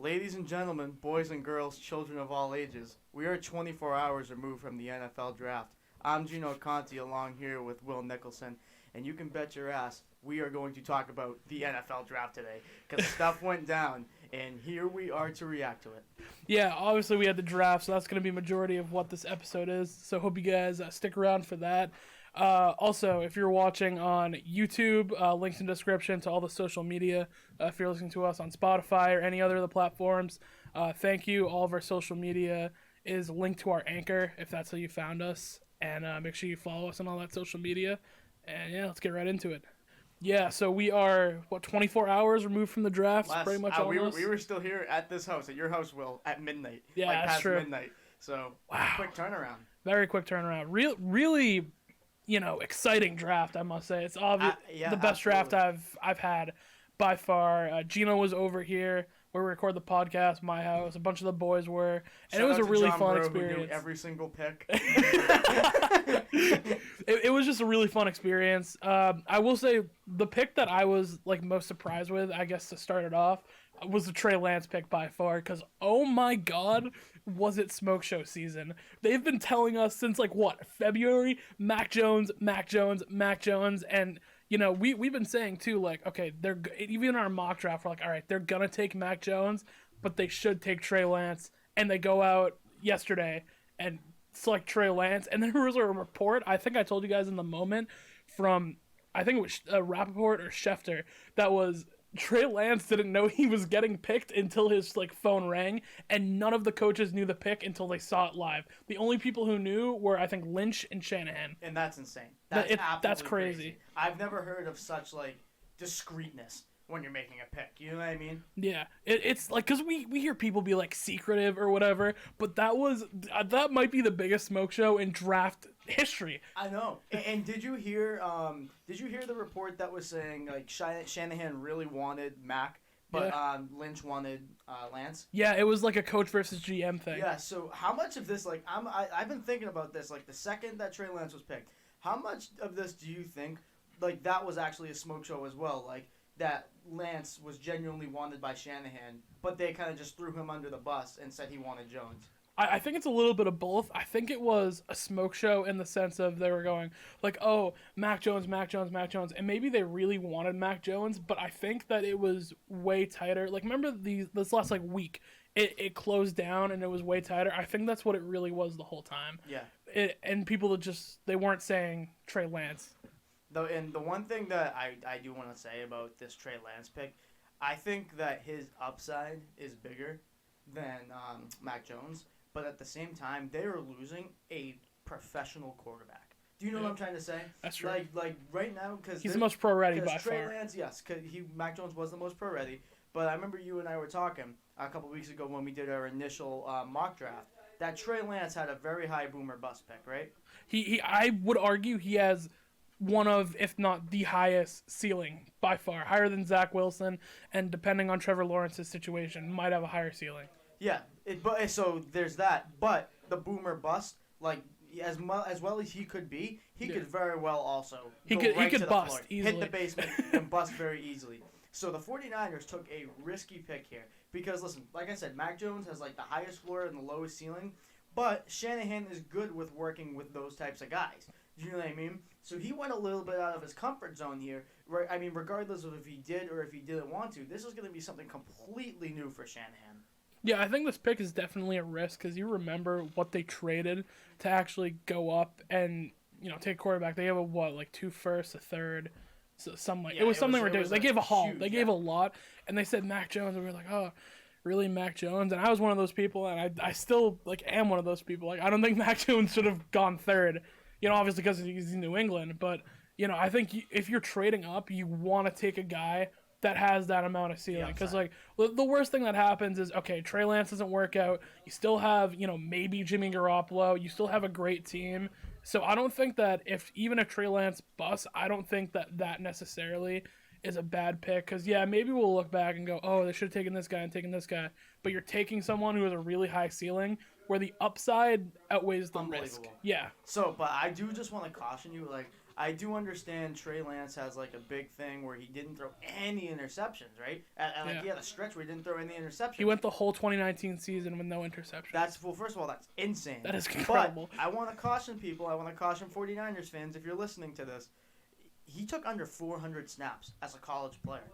Ladies and gentlemen, boys and girls, children of all ages, we are 24 hours removed from the NFL draft. I'm Gino Conti along here with Will Nicholson, and you can bet your ass we are going to talk about the NFL draft today because stuff went down, and here we are to react to it. Yeah, obviously we had the draft, so that's going to be a majority of what this episode is, so hope you guys stick around for that. Also, if you're watching on YouTube, links in the description to all the social media. If you're listening to us on Spotify or any other of the platforms, thank you. All of our social media is linked to our Anchor, if that's how you found us. And make sure you follow us on all that social media. And yeah, let's get right into it. Yeah, so we are, 24 hours removed from the draft? Pretty much almost. We were still here at this house, at your house, Will, at midnight. Yeah, like that's past true. midnight. So, wow. Quick turnaround. Very quick turnaround. Really, exciting draft, I must say. It's obvious the best draft I've had by far. Gino was over here where we record the podcast, my house. A bunch of the boys were, and it was a really fun experience. Who knew every single pick. It was just a really fun experience. I will say the pick that I was most surprised with, I guess to start it off, was the Trey Lance pick by far. Because oh my God, was it smoke show season? They've been telling us since February, Mac Jones, and we've been saying too, okay, they're even in our mock draft, we're like, all right, they're gonna take Mac Jones, but they should take Trey Lance, and they go out yesterday and select Trey Lance, and there was a report, I think I told you guys in the moment, from I think it was Rappaport or Schefter, that was Trey Lance didn't know he was getting picked until his phone rang, and none of the coaches knew the pick until they saw it live. The only people who knew were, I think, Lynch and Shanahan. And that's insane. That's crazy. I've never heard of such discreetness when you're making a pick. You know what I mean? Yeah, it's because we hear people be secretive or whatever, but that might be the biggest smoke show in draft history. I know. And did you hear the report that was saying Shanahan really wanted Mac, but Lynch wanted Lance? Yeah, it was a coach versus GM thing. Yeah. So how much of this I've been thinking about this the second that Trey Lance was picked, how much of this do you think that was actually a smoke show as well? That Lance was genuinely wanted by Shanahan, but they kind of just threw him under the bus and said he wanted Jones. I think it's a little bit of both. I think it was a smoke show in the sense of they were going oh, Mac Jones, and maybe they really wanted Mac Jones, but I think that it was way tighter. Remember this last week, it closed down and it was way tighter. I think that's what it really was the whole time. Yeah. And people they weren't saying Trey Lance. And the one thing that I do want to say about this Trey Lance pick, I think that his upside is bigger than Mac Jones, but at the same time, they are losing a professional quarterback. Do you know what I'm trying to say? That's true. Right now, because he's the most pro-ready by Trey far. Lance, yes, because Mac Jones was the most pro-ready, but I remember you and I were talking a couple weeks ago when we did our initial mock draft that Trey Lance had a very high boomer bust pick, right? I would argue he has one of, if not the highest ceiling by far, higher than Zach Wilson, and depending on Trevor Lawrence's situation, might have a higher ceiling. Yeah, so there's that. But the boomer bust, as well as he could be, he could very well also he could bust floor, easily, hit the basement, and bust very easily. So the 49ers took a risky pick here because, listen, like I said, Mac Jones has the highest floor and the lowest ceiling, but Shanahan is good with working with those types of guys. Do you know what I mean? So he went a little bit out of his comfort zone here. Right? I mean, regardless of if he did or if he didn't want to, this is going to be something completely new for Shanahan. Yeah, I think this pick is definitely a risk because you remember what they traded to actually go up and take quarterback. They gave 2 firsts, a third, so something it was something ridiculous. They gave a haul. Huge, they gave a lot, and they said Mac Jones, and we were like, oh, really, Mac Jones? And I was one of those people, and I still am one of those people. I don't think Mac Jones should have gone third. Obviously because he's in New England, but I think if you're trading up, you want to take a guy that has that amount of ceiling. Because the worst thing that happens is, okay, Trey Lance doesn't work out. You still have maybe Jimmy Garoppolo. You still have a great team. So I don't think that even if Trey Lance busts, I don't think that necessarily is a bad pick. Because maybe we'll look back and go, oh, they should have taken this guy and taken this guy. But you're taking someone who has a really high ceiling, where the upside outweighs the risk. Yeah. So, but I do just want to caution you, I do understand Trey Lance has like a big thing where he didn't throw any interceptions, right? And like he had a stretch where he didn't throw any interceptions. He went the whole 2019 season with no interceptions. First of all, that's insane. That is incredible. But I want to caution people. I want to caution 49ers fans if you're listening to this. He took under 400 snaps as a college player.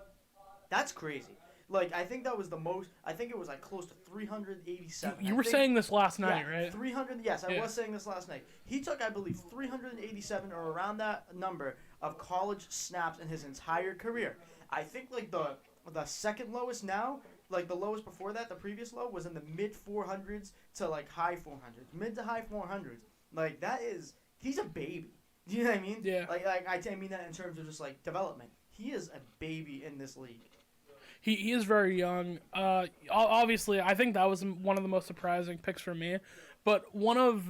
That's crazy. Like, I think that was the most. I think it was like close to 387. You were saying this last night, right? 300. Yes, I was saying this last night. He took, I believe, 387 or around that number of college snaps in his entire career. I think like the second lowest now, like the lowest before that, the previous low was in the mid 400s to like high 400s, mid to high 400s. Like that is, he's a baby. Do you know what I mean? Yeah. Like I mean that in terms of just like development. He is a baby in this league. He is very young. Obviously, I think that was one of the most surprising picks for me. But one of,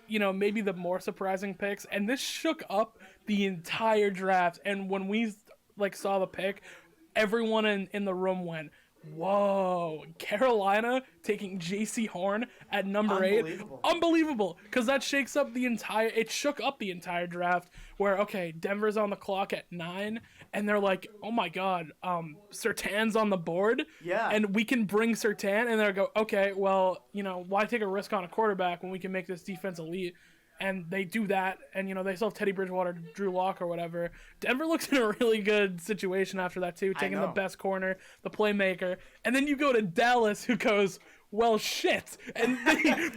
maybe the more surprising picks, and this shook up the entire draft. And when we saw the pick, everyone in the room went, whoa, Carolina taking J.C. Horn at number 8. Unbelievable. Because that shook up the entire draft where, okay, Denver's on the clock at 9, and they're like, oh my God, Surtain's on the board. Yeah. And we can bring Surtain, and they'll go, okay, well, why take a risk on a quarterback when we can make this defense elite? And they do that, and, they still have Teddy Bridgewater, Drew Lock, or whatever. Denver looks in a really good situation after that, too, taking the best corner, the playmaker. And then you go to Dallas, who goes, well, shit. And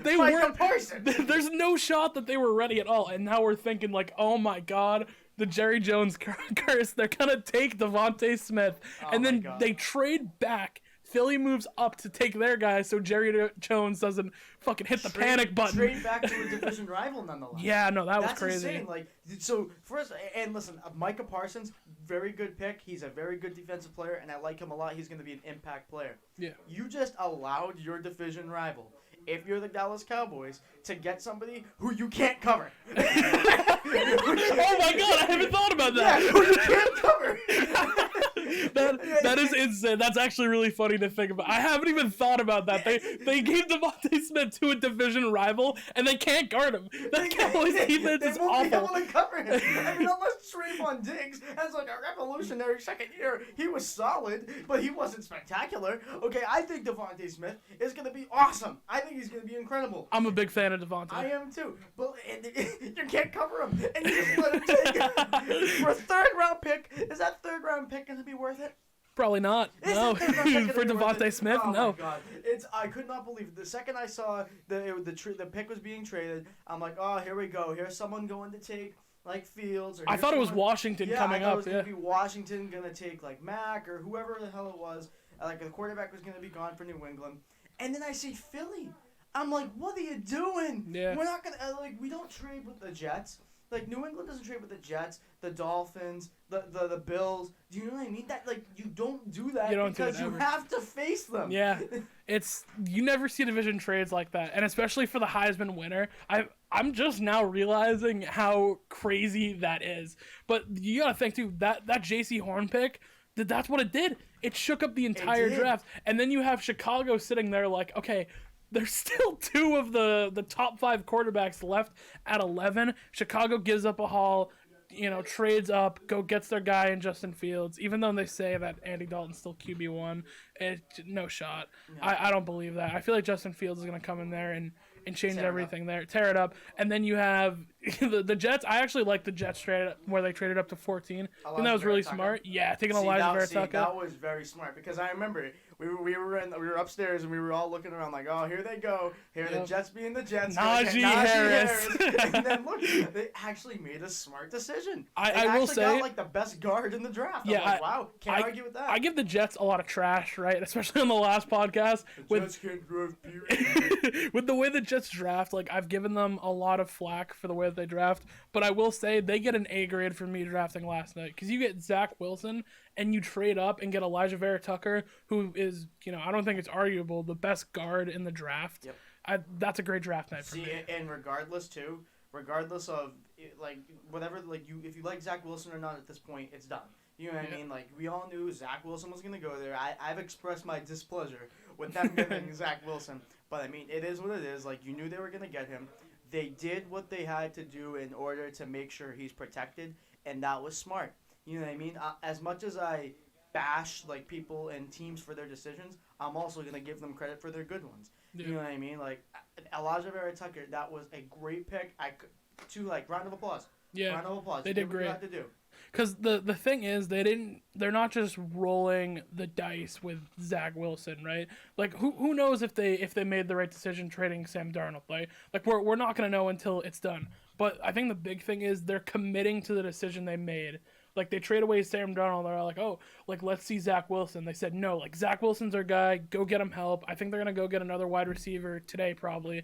they weren't. There's no shot that they were ready at all. And now we're thinking, like, oh, my God, the Jerry Jones curse. They're going to take Devontae Smith. And then they trade back. Philly moves up to take their guy so Jerry Jones doesn't fucking hit the panic button. Straight back to a division rival, nonetheless. Yeah, no, that was crazy. That's insane. Like, so first, and listen, Micah Parsons, very good pick. He's a very good defensive player, and I like him a lot. He's going to be an impact player. Yeah. You just allowed your division rival, if you're the Dallas Cowboys, to get somebody who you can't cover. Oh my God, I haven't thought about that. Yeah, who you can't cover. That is insane. That's actually really funny to think about. I haven't even thought about that. They gave Devontae Smith to a division rival, and they can't guard him. The Cowboys defense is awful. They won't be able to cover him. I mean, unless Trayvon Diggs has like a revolutionary second year, he was solid, but he wasn't spectacular. Okay, I think Devontae Smith is going to be awesome. I think he's going to be incredible. I'm a big fan of Devontae. I am too. But you can't cover him, and you just let him take it. For a third-round pick, is that third-round pick going to be worth it? Probably not. No. For Devontae Smith, no. Oh my God. I could not believe it. The second I saw the pick was being traded, I'm like, oh, here we go. Here's someone going to take like Fields. Or I thought it was Washington coming up. It was going to be Washington going to take like Mack or whoever the hell it was. Like the quarterback was going to be gone for New England. And then I see Philly. I'm like, what are you doing? Yeah. We're not going to, we don't trade with the Jets. Like, New England doesn't trade with the Jets, the Dolphins, the Bills. Do you know what I mean? That, like, you don't do that because you have to face them. Yeah. You never see division trades like that. And especially for the Heisman winner. I'm just now realizing how crazy that is. But you got to think, too, that J.C. Horn pick, that's what it did. It shook up the entire draft. And then you have Chicago sitting there like, okay, there's still 2 of the top 5 quarterbacks left at 11. Chicago gives up a haul, trades up, gets their guy in Justin Fields. Even though they say that Andy Dalton's still QB1, no shot. No. I don't believe that. I feel like Justin Fields is going to come in there and change everything there, tear it up. And then you have the Jets. I actually like the Jets trade where they traded up to 14. I think that was really smart. Yeah, taking Elijah Vera Tucker. That was very smart because I remember we were upstairs and we were all looking around like, oh, here they go. Here the Jets being the Jets. Najee Harris. And then look, they actually made a smart decision. I will say, got like the best guard in the draft. Yeah, I'm like, wow, can't argue with that. I give the Jets a lot of trash, right? Especially on the last podcast. Jets can't draft, period. With the way the Jets draft, like I've given them a lot of flack for the way that they draft, but I will say they get an A grade for me drafting last night because you get Zach Wilson and you trade up and get Elijah Vera Tucker, who is, I don't think it's arguable, the best guard in the draft. Yep. That's a great draft night for me. And regardless of like whatever, like if you like Zach Wilson or not at this point, it's done. You know what I mean? Like we all knew Zach Wilson was going to go there. I've expressed my displeasure with them giving Zach Wilson, but I mean it is what it is. Like you knew they were going to get him. they did what they had to do in order to make sure he's protected, and that was smart. You know what I mean? As much as I bash like people and teams for their decisions, I'm also gonna give them credit for their good ones. Yeah. You know what I mean? Like Elijah Vera Tucker, that was a great pick. Round of applause. Yeah, Round of applause. they did great. What you had to do. Because the thing is, they're not just rolling the dice with Zach Wilson, right? Like, who knows if they made the right decision trading Sam Darnold, right? Like, we're not going to know until it's done. But I think the big thing is they're committing to the decision they made. Like, they trade away Sam Darnold, they're like, oh, like, let's see Zach Wilson. They said, no, like, Zach Wilson's our guy, go get him help. I think they're going to go get another wide receiver today, probably.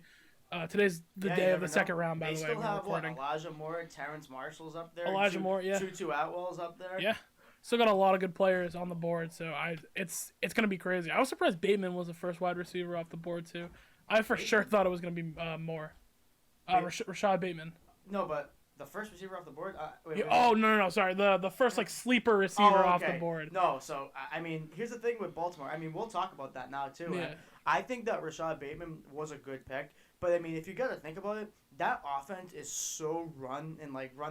Today's the day of the second round, by the way. They still have Elijah Moore, Terrence Marshall's up there. Moore, yeah. Tutu Atwell's up there. Yeah, still got a lot of good players on the board, so it's gonna be crazy. I was surprised Bateman was the first wide receiver off the board too. I for sure thought it was gonna be Moore, Rashad Bateman. No, but the first receiver off the board. Oh no, sorry. The first like sleeper receiver off the board. No, so I mean, here's the thing with Baltimore. I mean, we'll talk about that now too. Yeah. I think that Rashad Bateman was a good pick. But, I mean, if you got to think about it, that offense is so run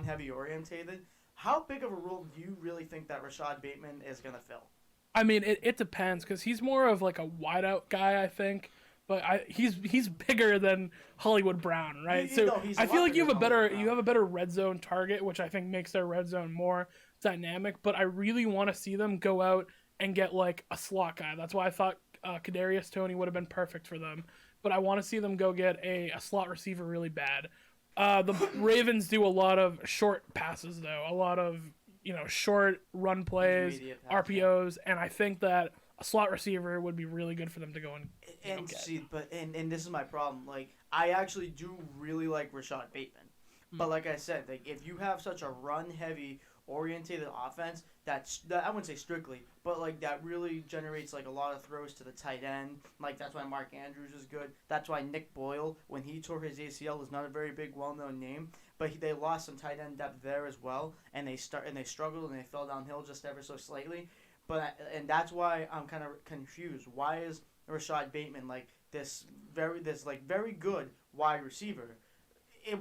heavy orientated. How big of a role do you really think that Rashad Bateman is going to fill? I mean, it depends because he's more of like a wideout guy, I think. But he's bigger than Hollywood Brown, right? I feel like you have a better red zone target, which I think makes their red zone more dynamic. But I really want to see them go out and get like a slot guy. That's why I thought Kadarius Toney would have been perfect for them. But I want to see them go get a slot receiver really bad. The Ravens do a lot of short passes, though. A lot of, short run plays, RPOs. And I think that a slot receiver would be really good for them to go and get. See, and this is my problem. Like, I actually do really like Rashad Bateman. But like I said, like if you have such a run-heavy, orientated offense, that I wouldn't say strictly, but like that really generates like a lot of throws to the tight end. Like that's why Mark Andrews is good. That's why Nick Boyle, when he tore his ACL, was not a very big, well-known name, but they lost some tight end depth there as well, and they struggled and they fell downhill just ever so slightly. And that's why I'm kind of confused. Why is Rashad Bateman like this very good wide receiver?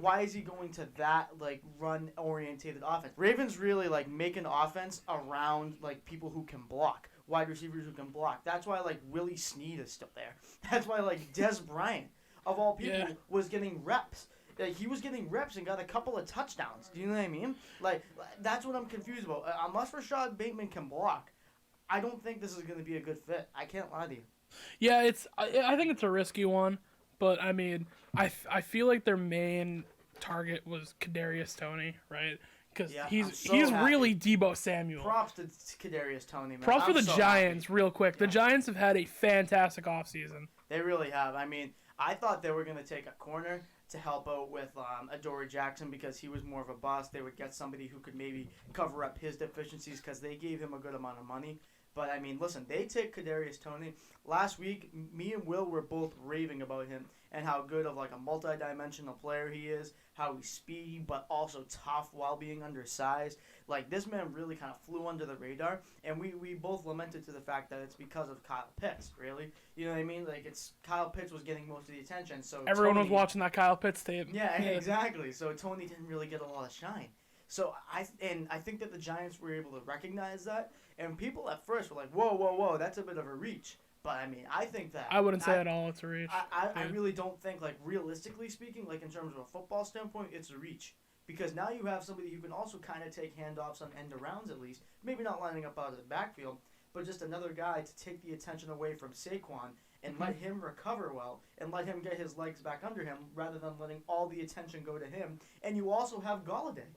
Why is he going to that like run orientated offense? Ravens really like make an offense around like people who can block, wide receivers who can block. That's why like Willie Snead is still there. That's why like Des Bryant of all people was getting reps. Like, he was getting reps and got a couple of touchdowns. Do you know what I mean? Like that's what I'm confused about. Unless Rashad Bateman can block, I don't think this is going to be a good fit. I can't lie to you. Yeah, I think it's a risky one. But, I mean, I feel like their main target was Kadarius Toney, right? Because he's really Deebo Samuel. Props to Kadarius Toney, man. Props for the Giants, real quick. Yeah. The Giants have had a fantastic offseason. They really have. I mean, I thought they were going to take a corner to help out with Adoree Jackson because he was more of a bust. They would get somebody who could maybe cover up his deficiencies because they gave him a good amount of money. But, I mean, listen, they take Kadarius Toney. Last week, me and Will were both raving about him and how good of, like, a multi-dimensional player he is, how he's speedy but also tough while being undersized. Like, this man really kind of flew under the radar, and we both lamented to the fact that it's because of Kyle Pitts, really. You know what I mean? Like, Kyle Pitts was getting most of the attention, so everyone was watching that Kyle Pitts tape. Yeah, exactly. So Toney didn't really get a lot of shine. So I think that the Giants were able to recognize that, and people at first were like, whoa, that's a bit of a reach. But I mean, I think that I wouldn't say at all it's a reach. I really don't think, like, realistically speaking, like in terms of a football standpoint, it's a reach. Because now you have somebody who can also kind of take handoffs on end arounds at least, maybe not lining up out of the backfield, but just another guy to take the attention away from Saquon and let him recover well and let him get his legs back under him rather than letting all the attention go to him. And you also have Golladay.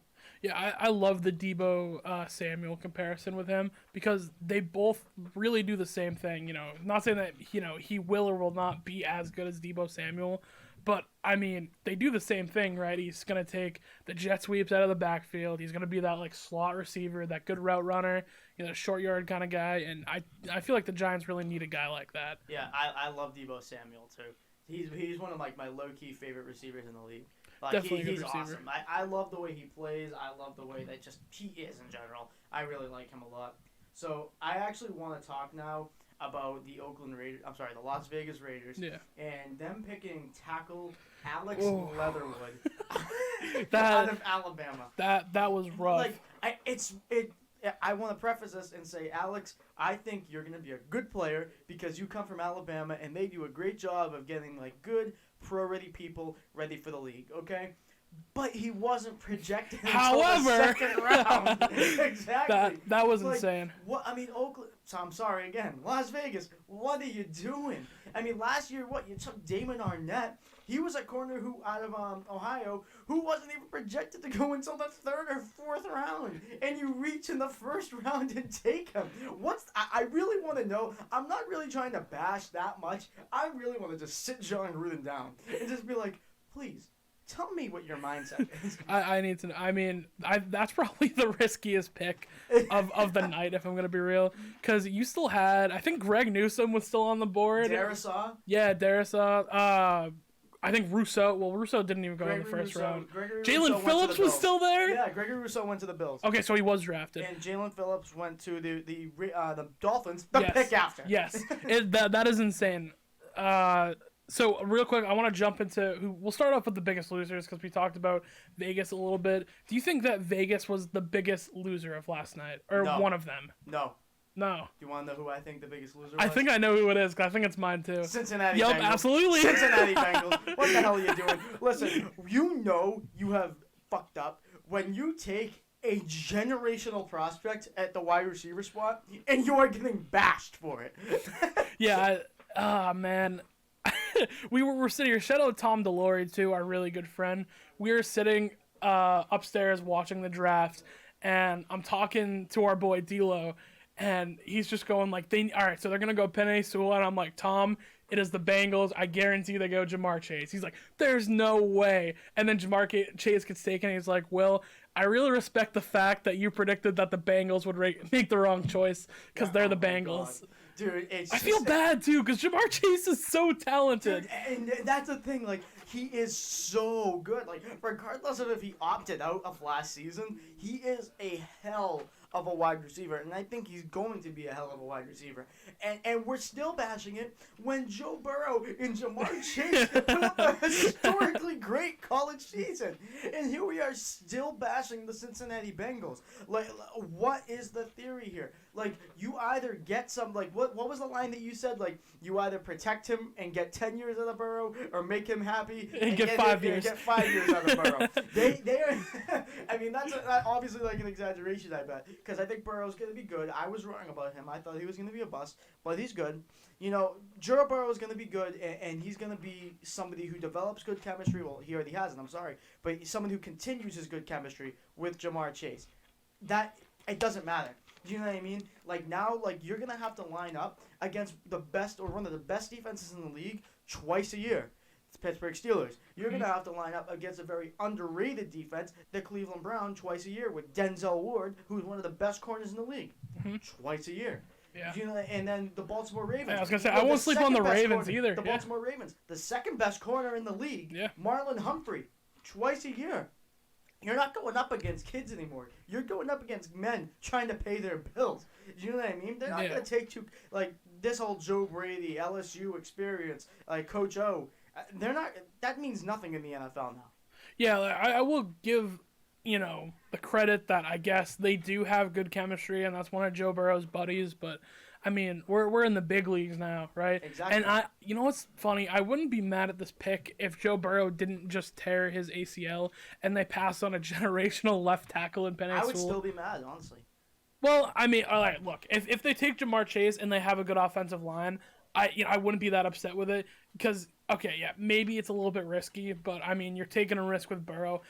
Yeah, I love the Deebo Samuel comparison with him because they both really do the same thing. You know, not saying that he will or will not be as good as Deebo Samuel, but I mean they do the same thing, right? He's gonna take the jet sweeps out of the backfield. He's gonna be that like slot receiver, that good route runner, short yard kind of guy. And I feel like the Giants really need a guy like that. Yeah, I love Deebo Samuel too. He's one of like my low key favorite receivers in the league. Like, Definitely he's a good awesome. I love the way he plays. I love the way that just he is in general. I really like him a lot. So I actually want to talk now about the the Las Vegas Raiders. Yeah. And them picking tackle Alex Oh. Leatherwood That- out of Alabama. That was rough. I want to preface this and say, Alex, I think you're going to be a good player because you come from Alabama and they do a great job of getting like good pro-ready people ready for the league, okay? But he wasn't projected until the second round. Exactly. That was Like, insane. What I mean, Oakland. So I'm sorry again. Las Vegas. What are you doing? I mean, last year, you took Damon Arnett. He was a corner who out of Ohio who wasn't even projected to go until the 3rd or 4th round, and you reach in the 1st round and take him. I really want to know. I'm not really trying to bash that much. I really want to just sit John Gruden down and just be like, please. Tell me what your mindset is. I need to know. I mean, that's probably the riskiest pick of the night, if I'm going to be real. Because you still had, I think Greg Newsome was still on the board. Darisaw? Yeah, Darisaw. I think Rousseau. Well, Rousseau didn't even go in the first round. Jalen Phillips was still there? Yeah, Gregory Rousseau went to the Bills. Okay, so he was drafted. And Jalen Phillips went to the Dolphins, pick after. Yes, that is insane. So real quick, I want to jump into we'll start off with the biggest losers because we talked about Vegas a little bit. Do you think that Vegas was the biggest loser of last night, or one of them? No. No. Do you want to know who I think the biggest loser was? I think I know who it is because I think it's mine too. Cincinnati Bengals. Bengals. Absolutely. Cincinnati Bengals. What the hell are you doing? Listen, you have fucked up when you take a generational prospect at the wide receiver spot and you are getting bashed for it. Yeah. Man. we're sitting here. Shout out Tom Delory too, our really good friend. We were sitting upstairs watching the draft, and I'm talking to our boy D'Lo, and he's just going like, all right, so they're gonna go Penei Sewell, and I'm like, Tom, it is the Bengals. I guarantee they go Jamar Chase. He's like, there's no way. And then Jamar Chase gets taken. And he's like, Will, I really respect the fact that you predicted that the Bengals would make the wrong choice because they're the Bengals. Dude, I feel bad too because Jamar Chase is so talented. Dude, and that's the thing, like, he is so good. Like, regardless of if he opted out of last season, he is a hell of a wide receiver, and I think he's going to be a hell of a wide receiver. And we're still bashing it when Joe Burrow and Jamar Chase put up a historically great college season. And here we are still bashing the Cincinnati Bengals. Like, what is the theory here? Like, you either get some, like, what was the line that you said? Like, you either protect him and get 10 years out of Burrow, or make him happy and get 5 years. And get 5 years out of Burrow. They are, I mean, that's obviously like an exaggeration, I bet, because I think Burrow's going to be good. I was wrong about him. I thought he was going to be a bust, but he's good. You know, Joe Burrow is going to be good, and he's going to be somebody who develops good chemistry. Well, he already has it, I'm sorry. But he's someone who continues his good chemistry with Jamar Chase. It doesn't matter. Do you know what I mean? Like, now, like, you're going to have to line up against the best, or one of the best defenses in the league twice a year. It's Pittsburgh Steelers. You're going to have to line up against a very underrated defense, the Cleveland Browns, twice a year with Denzel Ward, who's one of the best corners in the league, twice a year. Yeah. You know, and then the Baltimore Ravens. Yeah, I was going to say, I won't sleep on the Ravens either. The Baltimore Ravens, the second best corner in the league, yeah. Marlon Humphrey, twice a year. You're not going up against kids anymore. You're going up against men trying to pay their bills. Do you know what I mean? They're not going to take like, this whole Joe Brady, LSU experience, like Coach O. They're not. That means nothing in the NFL now. Yeah, I will give, the credit that I guess they do have good chemistry, and that's one of Joe Burrow's buddies, but I mean, we're in the big leagues now, right? Exactly. And you know what's funny? I wouldn't be mad at this pick if Joe Burrow didn't just tear his ACL and they passed on a generational left tackle in Penei Sewell. I would still be mad, honestly. Well, I mean, all right, look, if they take Jamar Chase and they have a good offensive line, I wouldn't be that upset with it because, okay, yeah, maybe it's a little bit risky, but I mean, you're taking a risk with Burrow.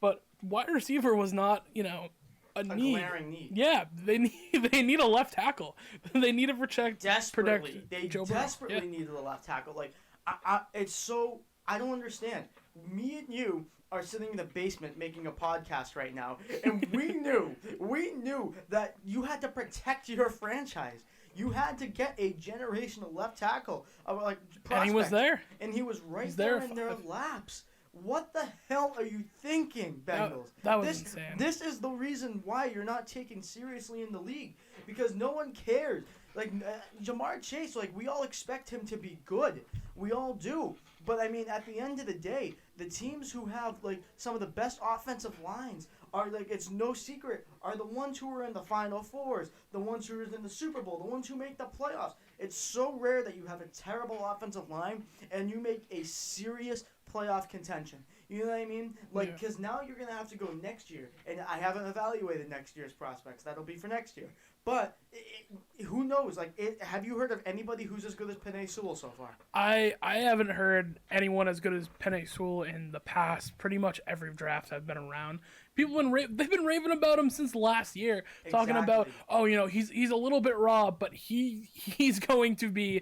But wide receiver was not, a need. Glaring need. Yeah, they need a left tackle. They need to protect. Desperately, they Joe desperately Burrow. needed a left tackle. Like, it's so, I don't understand. Me and you are sitting in the basement making a podcast right now, and we knew that you had to protect your franchise. You had to get a generational left tackle, prospect. And he was there. And he was right there in their laps. What the hell are you thinking, Bengals? That was insane. This is the reason why you're not taken seriously in the league, because no one cares. Like Jamar Chase, like we all expect him to be good. We all do. But I mean, at the end of the day, the teams who have like some of the best offensive lines are like it's no secret are the ones who are in the Final Fours, the ones who are in the Super Bowl, the ones who make the playoffs. It's so rare that you have a terrible offensive line and you make a serious playoff contention. You know what I mean? Like, because now you're going to have to go next year. And I haven't evaluated next year's prospects. That'll be for next year. But who knows? Like, have you heard of anybody who's as good as Penei Sewell so far? I haven't heard anyone as good as Penei Sewell in the past. Pretty much every draft I've been around. People they've been raving about him since last year, talking about he's a little bit raw, but he's going to be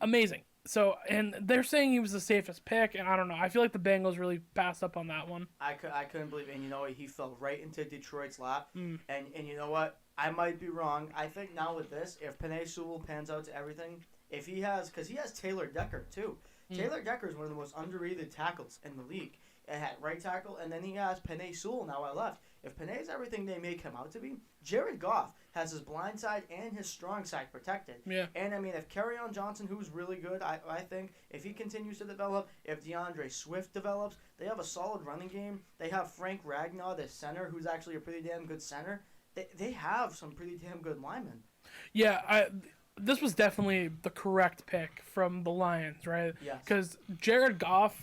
amazing. So, and they're saying he was the safest pick, and I don't know. I feel like the Bengals really passed up on that one. I couldn't believe it. And you know what? He fell right into Detroit's lap. And you know what? I might be wrong. I think now with this, if Penei Sewell pans out to everything, if he has, because he has Taylor Decker too. Taylor Decker is one of the most underrated tackles in the league. At right tackle, and then he has Penei Sewell now at left. If Penei's everything they make him out to be, Jared Goff has his blind side and his strong side protected. Yeah. And I mean, if Kerryon Johnson, who's really good, I think if he continues to develop, if DeAndre Swift develops, they have a solid running game. They have Frank Ragnow, the center, who's actually a pretty damn good center. They have some pretty damn good linemen. Yeah, this was definitely the correct pick from the Lions, right? Yes. Because Jared Goff,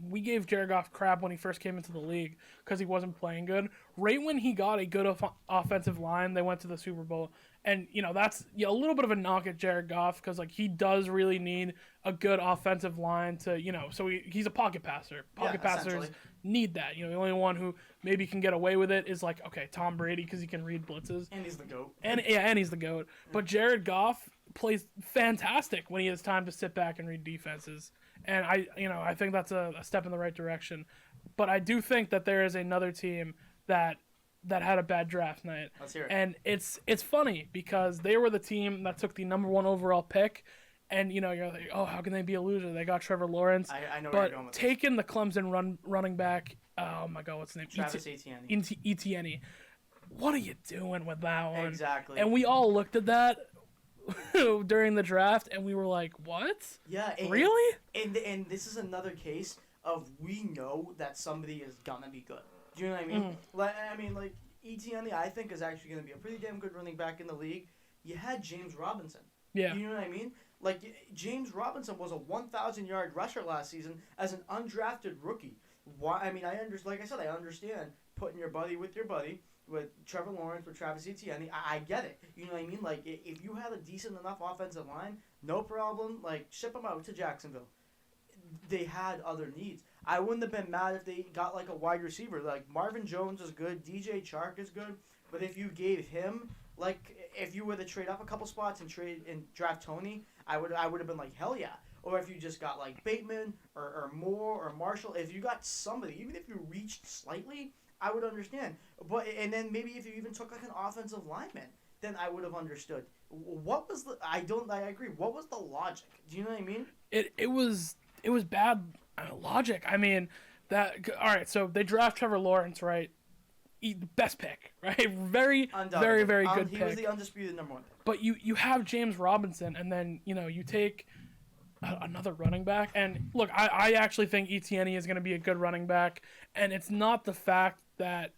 we gave Jared Goff crap when he first came into the league because he wasn't playing good. Right when he got a good offensive line, they went to the Super Bowl. And, that's a little bit of a knock at Jared Goff because, like, he does really need a good offensive line to, so he's a pocket passer. Pocket passers need that. The only one who maybe can get away with it is, like, okay, Tom Brady because he can read blitzes. And he's the GOAT. And he's the GOAT. But Jared Goff plays fantastic when he has time to sit back and read defenses. And I think that's a step in the right direction. But I do think that there is another team that had a bad draft night. Let's hear it. And it's funny because they were the team that took the number 1 overall pick. And, you're like, oh, how can they be a loser? They got Trevor Lawrence. I know where you're going with taking the Clemson running back, oh, my God, what's his name? Travis Etienne. Etienne. What are you doing with that one? Exactly. And we all looked at that during the draft, and we were like, what? Yeah. Really? And this is another case of we know that somebody is going to be good. Do you know what I mean? Like, Etienne, I think, is actually going to be a pretty damn good running back in the league. You had James Robinson. Yeah. You know what I mean? Like, James Robinson was a 1,000-yard rusher last season as an undrafted rookie. Why? I mean, I understand putting your buddy with Trevor Lawrence, with Travis Etienne. I get it. You know what I mean? Like, if you had a decent enough offensive line, no problem. Like, ship them out to Jacksonville. They had other needs. I wouldn't have been mad if they got, like, a wide receiver. Like, Marvin Jones is good. DJ Chark is good. But if you gave him, like, if you were to trade up a couple spots and draft Tony, I would have been like, hell yeah. Or if you just got, like, Bateman or Moore or Marshall, if you got somebody, even if you reached slightly, I would understand. And then maybe if you even took, like, an offensive lineman, then I would have understood. What was I agree. What was the logic? Do you know what I mean? It was bad logic. I mean, all right, so they draft Trevor Lawrence, right? Best pick, right? Very, very, very good pick. He was the undisputed number 1 pick. But you have James Robinson, and then, you take another running back. And, look, I actually think Etienne is going to be a good running back. And it's not the fact that,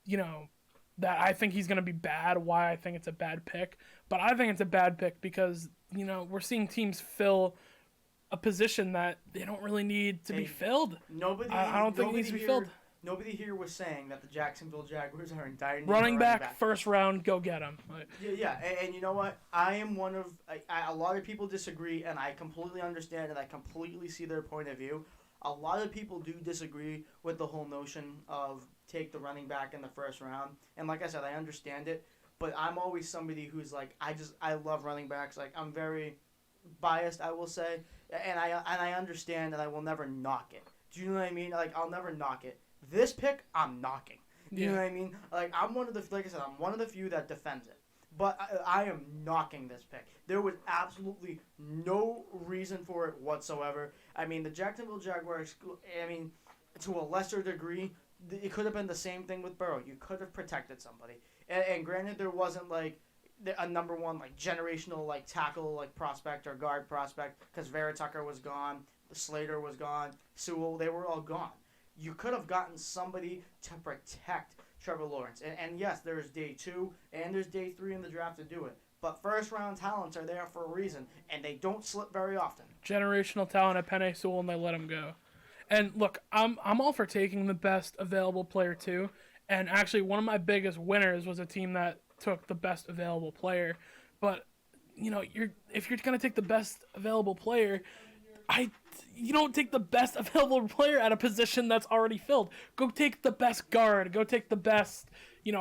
that I think he's going to be bad, why I think it's a bad pick. But I think it's a bad pick because, we're seeing teams fill a position that they don't really need to be filled. I don't think it needs to be filled. Nobody here was saying that the Jacksonville Jaguars are in dire need running back, first round, go get him. Yeah, and you know what? I am one of a lot of people disagree, and I completely understand and I completely see their point of view. A lot of people do disagree with the whole notion of take the running back in the first round, and like I said, I understand it, but I'm always somebody who's like, I love running backs. Like, I'm very biased, I will say, and I understand that I will never knock it. Do you know what I mean? Like, I'll never knock it. This pick, I'm knocking. You know what I mean? Like, I'm one of the few that defends it. But I am knocking this pick. There was absolutely no reason for it whatsoever. I mean, the Jacksonville Jaguars, to a lesser degree, it could have been the same thing with Burrow. You could have protected somebody. And granted, there wasn't, like, a number one like generational like tackle like prospect or guard prospect because Vera Tucker was gone, Slater was gone, Sewell, they were all gone. You could have gotten somebody to protect Trevor Lawrence. And yes, there's day 2 and there's day 3 in the draft to do it. But first round talents are there for a reason, and they don't slip very often. Generational talent at Penei Sewell, and they let him go. And look, I'm all for taking the best available player too. And actually, one of my biggest winners was a team that took the best available player. But if you're gonna take the best available player, you don't take the best available player at a position that's already filled. Go take the best guard. Go take the best,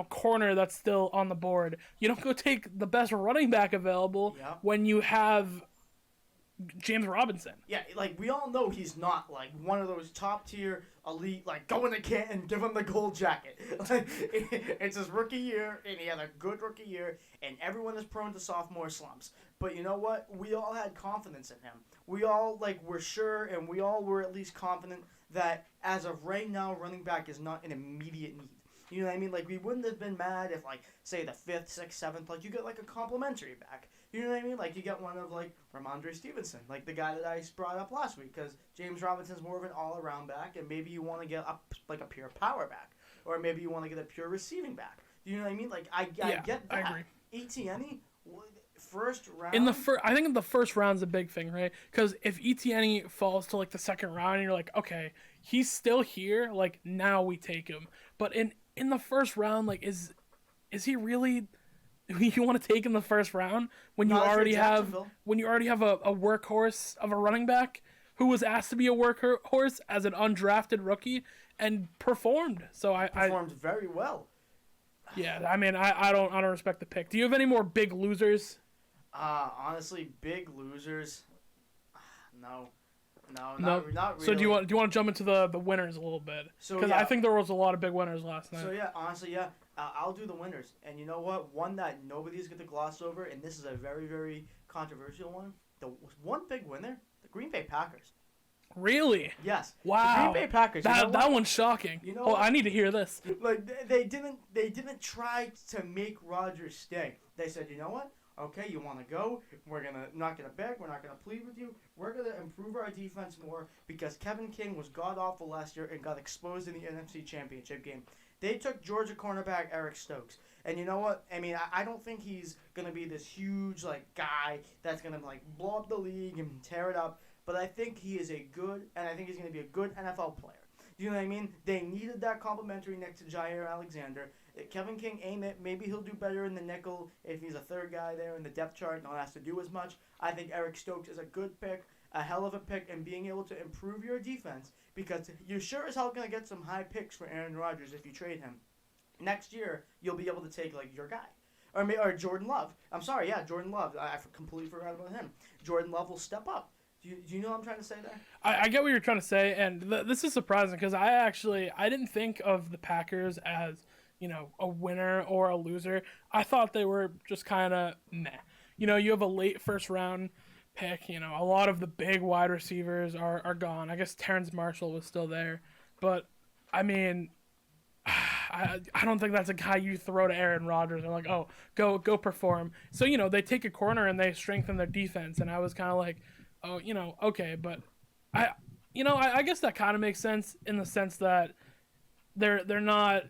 corner that's still on the board. You don't go take the best running back available when you have James Robinson. Yeah, like we all know he's not like one of those top tier elite, like go in the kit and give him the gold jacket. Like, it's his rookie year, and he had a good rookie year, and everyone is prone to sophomore slumps. But you know what? We all had confidence in him. We all were sure, and we all were at least confident that as of right now, running back is not an immediate need. You know what I mean? Like, we wouldn't have been mad if, like, say, the 5th, 6th, 7th, like, you get, like, a complimentary back. You know what I mean? Like, you get one of, like, Ramondre Stevenson, like the guy that I brought up last week, because James Robinson's more of an all-around back, and maybe you want to get, a pure power back. Or maybe you want to get a pure receiving back. You know what I mean? Like, I get that. I agree. Etienne, first round? I think the first round's a big thing, right? Because if Etienne falls to, like, the second round, and you're like, okay, he's still here, like, now we take him. But in the first round, like, is he really who you want to take in the first round when you already have a workhorse of a running back who was asked to be a workhorse as an undrafted rookie and performed? So I performed very well. Yeah, I mean, I don't respect the pick. Do you have any more big losers? Honestly, big losers. No, not really. So do you want to jump into the winners a little bit? Because I think there was a lot of big winners last night. So yeah, honestly, yeah, I'll do the winners. And you know what? One that nobody's going to gloss over, and this is a very, very controversial one. The one big winner, the Green Bay Packers. Really? Yes. Wow. The Green Bay Packers. That one's shocking. You know what? I need to hear this. Like they didn't try to make Rodgers stay. They said, you know what? Okay, you want to go? We're not gonna beg. We're not gonna plead with you. We're gonna improve our defense more because Kevin King was god awful last year and got exposed in the NFC Championship game. They took Georgia cornerback Eric Stokes, and you know what? I mean, I don't think he's gonna be this huge guy that's gonna blow up the league and tear it up. But I think he is he's gonna be a good NFL player. You know what I mean? They needed that complimentary next to Jair Alexander. Kevin King, maybe he'll do better in the nickel if he's a third guy there in the depth chart, not has to do as much. I think Eric Stokes is a good pick, a hell of a pick, and being able to improve your defense because you're sure as hell going to get some high picks for Aaron Rodgers if you trade him. Next year, you'll be able to take your guy. Or Jordan Love. I'm sorry, yeah, Jordan Love. I completely forgot about him. Jordan Love will step up. Do you know what I'm trying to say there? I get what you're trying to say, and this is surprising because I didn't think of the Packers as a winner or a loser. I thought they were just kind of meh. You have a late first round pick. A lot of the big wide receivers are gone. I guess Terrence Marshall was still there, but I mean, I don't think that's a guy you throw to Aaron Rodgers and like, oh, go perform. So they take a corner and they strengthen their defense, and I was kind of like, oh, okay, but I guess that kind of makes sense in the sense that they're not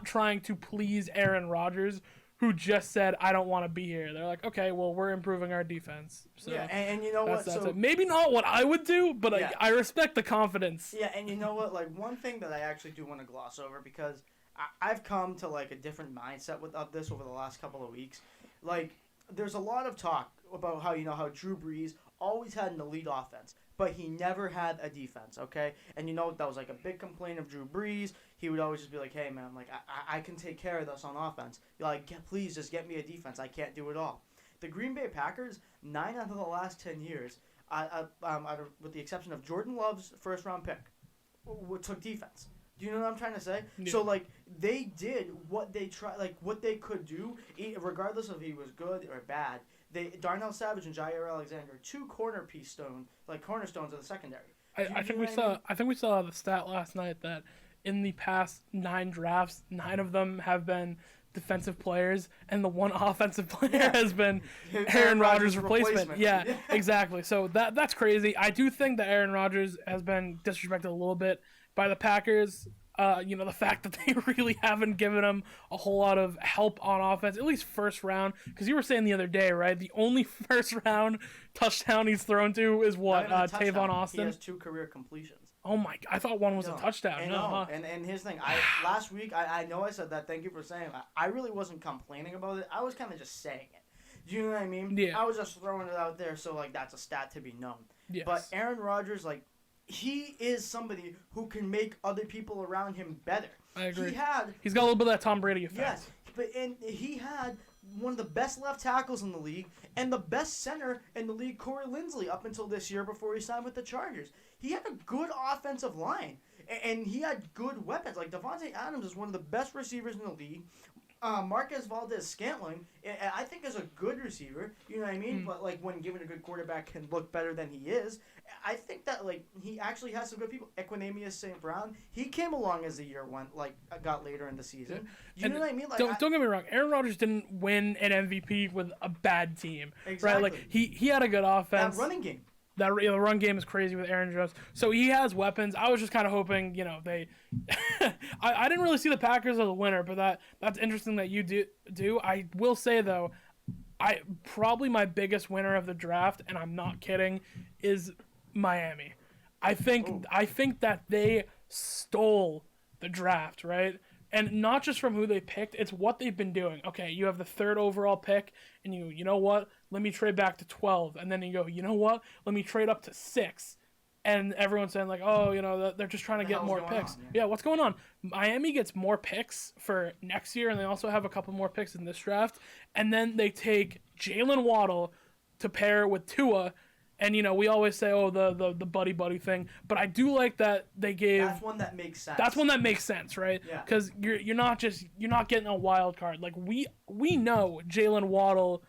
trying to please Aaron Rodgers, who just said, I don't want to be here. They're like, okay, well, we're improving our defense. So yeah, and you know what? That's it. Maybe not what I would do, but yeah. I respect the confidence. Yeah, and you know what? One thing that I actually do want to gloss over, because I've come to, a different mindset of this over the last couple of weeks. There's a lot of talk about how Drew Brees always had an elite offense, but he never had a defense, okay? And that was a big complaint of Drew Brees. He would always just be like, hey, man, I can take care of this on offense. You're please just get me a defense. I can't do it all. The Green Bay Packers, 9 out of the last 10 years, with the exception of Jordan Love's first-round pick, took defense. Do you know what I'm trying to say? Yeah. So, they did what they what they could do, regardless of if he was good or bad. Darnell Savage and Jair Alexander, two cornerstones of the secondary. I think we saw the stat last night that in the past 9 drafts, 9 of them have been defensive players, and the one offensive player has been Aaron Rodgers' replacement. Yeah, exactly. So that's crazy. I do think that Aaron Rodgers has been disrespected a little bit by the Packers. The fact that they really haven't given him a whole lot of help on offense, at least first round. Because you were saying the other day, right? The only first round touchdown he's thrown to is what? Tavon Austin. He has 2 career completions. Oh my! I thought one was a touchdown. And here's the thing. Last week, I know I said that. Thank you for saying that. I really wasn't complaining about it. I was kind of just saying it. Do you know what I mean? Yeah. I was just throwing it out there, so like that's a stat to be known. Yes. But Aaron Rodgers, like, he is somebody who can make other people around him better. I agree. He's got a little bit of that Tom Brady effect. Yes, and he had one of the best left tackles in the league and the best center in the league, Corey Linsley, up until this year before he signed with the Chargers. He had a good offensive line, and he had good weapons. Like, Devontae Adams is one of the best receivers in the league. Marquez Valdez-Scantling, I think, is a good receiver. You know what I mean? But, like, when given a good quarterback, can look better than he is. I think that, like, he actually has some good people. Equinemius St. Brown, he came along as the year went, like, got later in the season. You know what I mean? Like, don't get me wrong. Aaron Rodgers didn't win an MVP with a bad team. Exactly. Right? Like, he had a good offense. That running game. The run game is crazy with Aaron Jones. So he has weapons. I was just kind of hoping, they... I didn't really see the Packers as a winner, but that's interesting that you do. I will say, though, probably my biggest winner of the draft, and I'm not kidding, is Miami. I think that they stole the draft, right? And not just from who they picked, it's what they've been doing. Okay, you have the 3rd overall pick, and you know what? Let me trade back to 12. And then you go, you know what? Let me trade up to 6. And everyone's saying, like, oh, they're just trying to get more picks. Yeah, what's going on? Miami gets more picks for next year, and they also have a couple more picks in this draft. And then they take Jalen Waddle to pair with Tua. And, we always say, oh, the buddy thing. But I do like that they gave... That's one that makes sense. That's one that makes sense, right? Yeah. Because you're not getting a wild card. Like, we know Jalen Waddle